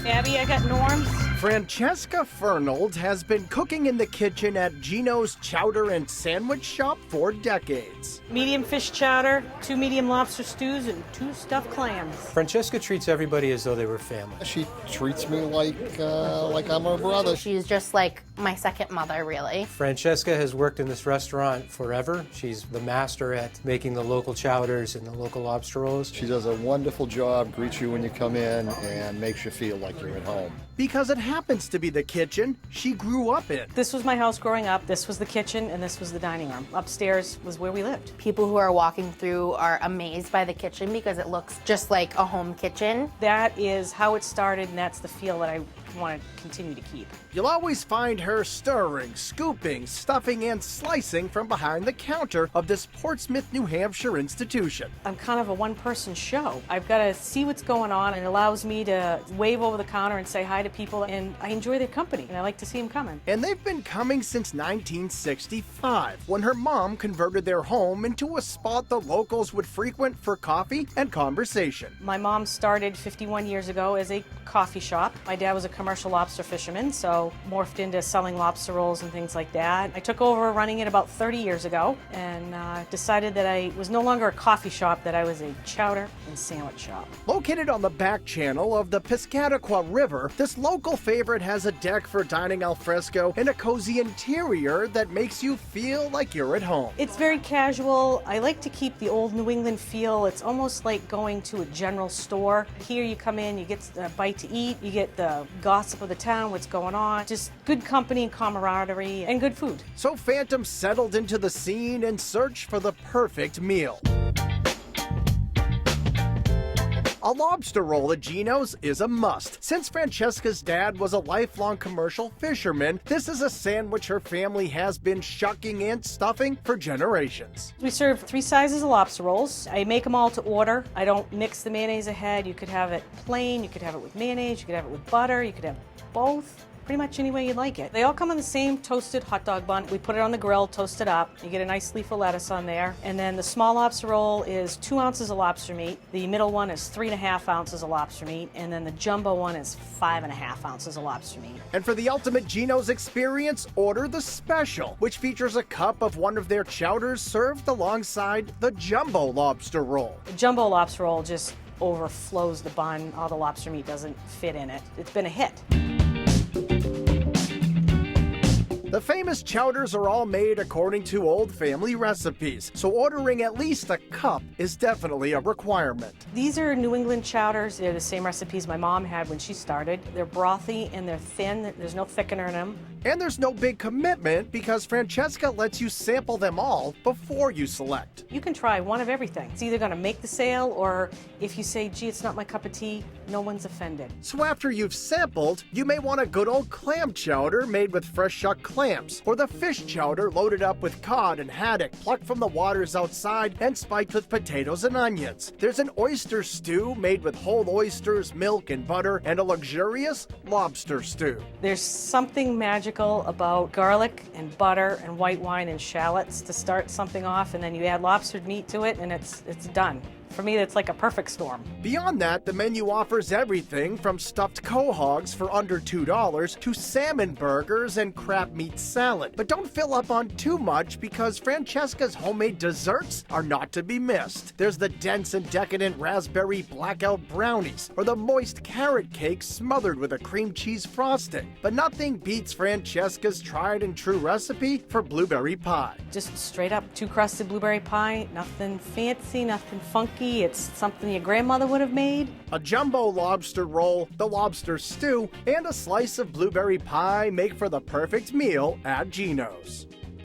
Abby, I got Norm's. Francesca Fernald has been cooking in the kitchen at Geno's Chowder and Sandwich Shop for decades. Medium fish chowder, 2 medium lobster stews, and 2 stuffed clams. Francesca treats everybody as though they were family. She treats me like I'm her brother. She's just like my second mother, really. Francesca has worked in this restaurant forever. She's the master at making the local chowders and the local lobster rolls. She does a wonderful job, greets you when you come in, and makes you feel like you're at home. Because it happens to be the kitchen she grew up in. This was my house growing up. This was the kitchen, and this was the dining room. Upstairs was where we lived. People who are walking through are amazed by the kitchen because it looks just like a home kitchen. That is how it started, and that's the feel that I want to continue to keep. You'll always find her stirring, scooping, stuffing, and slicing from behind the counter of this Portsmouth, New Hampshire institution. I'm kind of a one-person show. I've got to see what's going on, and it allows me to wave over the counter and say hi to people, and I enjoy their company, and I like to see them coming. And they've been coming since 1965, when her mom converted their home into a spot the locals would frequent for coffee and conversation. My mom started 51 years ago as a coffee shop. My dad was a commercial lobster fisherman, so morphed into selling lobster rolls and things like that. I took over running it about 30 years ago and decided that I was no longer a coffee shop, that I was a chowder and sandwich shop. Located on the back channel of the Piscataqua River, this local favorite has a deck for dining al fresco and a cozy interior that makes you feel like you're at home. It's very casual. I like to keep the old New England feel. It's almost like going to a general store. Here you come in, you get a bite to eat, you get the gossip of the town, what's going on, just good company and camaraderie and good food. So Phantom settled into the scene and searched for the perfect meal. A lobster roll at Geno's is a must. Since Francesca's dad was a lifelong commercial fisherman, this is a sandwich her family has been shucking and stuffing for generations. We serve 3 sizes of lobster rolls. I make them all to order. I don't mix the mayonnaise ahead. You could have it plain, you could have it with mayonnaise, you could have it with butter, you could have both. Pretty much any way you'd like it. They all come on the same toasted hot dog bun. We put it on the grill, toast it up. You get a nice leaf of lettuce on there. And then the small lobster roll is 2 ounces of lobster meat. The middle one is 3.5 ounces of lobster meat. And then the jumbo one is 5.5 ounces of lobster meat. And for the ultimate Geno's experience, order the special, which features a cup of one of their chowders served alongside the jumbo lobster roll. The jumbo lobster roll just overflows the bun. All the lobster meat doesn't fit in it. It's been a hit. The famous chowders are all made according to old family recipes, so ordering at least a cup is definitely a requirement. These are New England chowders. They're the same recipes my mom had when she started. They're brothy and they're thin. There's no thickener in them. And there's no big commitment because Francesca lets you sample them all before you select. You can try one of everything. It's either going to make the sale, or if you say, gee, it's not my cup of tea, no one's offended. So after you've sampled, you may want a good old clam chowder made with fresh shucked clams, or the fish chowder loaded up with cod and haddock plucked from the waters outside and spiked with potatoes and onions. There's an oyster stew made with whole oysters, milk, and butter, and a luxurious lobster stew. There's something magical about garlic and butter and white wine and shallots to start something off, and then you add lobstered meat to it, and it's done. For me, that's like a perfect storm. Beyond that, the menu offers everything from stuffed quahogs for under $2 to salmon burgers and crab meat salad. But don't fill up on too much because Francesca's homemade desserts are not to be missed. There's the dense and decadent raspberry blackout brownies or the moist carrot cake smothered with a cream cheese frosting. But nothing beats Francesca's tried and true recipe for blueberry pie. Just straight up 2-crusted blueberry pie, nothing fancy, nothing funky. It's something your grandmother would have made. A jumbo lobster roll, the lobster stew, and a slice of blueberry pie make for the perfect meal at Geno's.